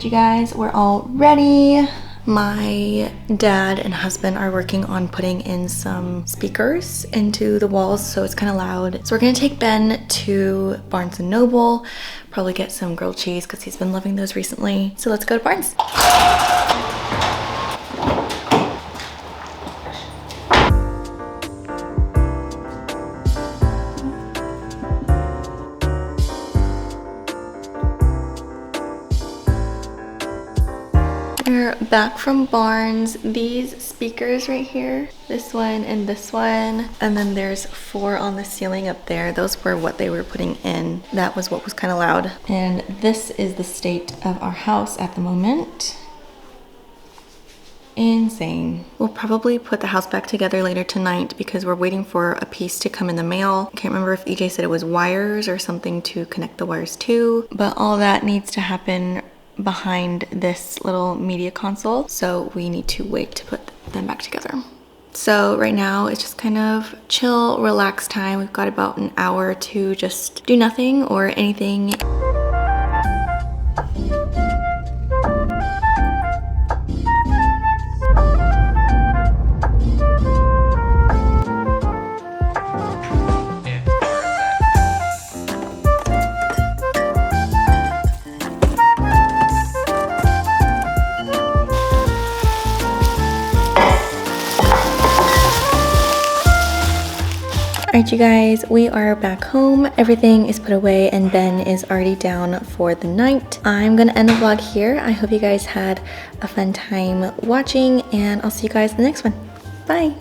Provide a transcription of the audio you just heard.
Alright, you guys, we're all ready. My dad and husband are working on putting in some speakers into the walls, so it's kind of loud. So we're gonna take Ben to Barnes & Noble, probably get some grilled cheese because he's been loving those recently. So let's go to Barnes. We're back from Barnes. These speakers right here, this one and this one, and then there's 4 on the ceiling up there. Those were what they were putting in. That was what was kind of loud. And this is the state of our house at the moment. Insane. We'll probably put the house back together later tonight because we're waiting for a piece to come in the mail. I can't remember if EJ said it was wires or something to connect the wires to, but all that needs to happen behind this little media console, so we need to wait to put them back together. So right now it's just kind of chill, relax time. We've got about an hour to just do nothing or anything. Alright, you guys, we are back home. Everything is put away and Ben is already down for the night. I'm gonna end the vlog here. I hope you guys had a fun time watching, and I'll see you guys in the next one. Bye!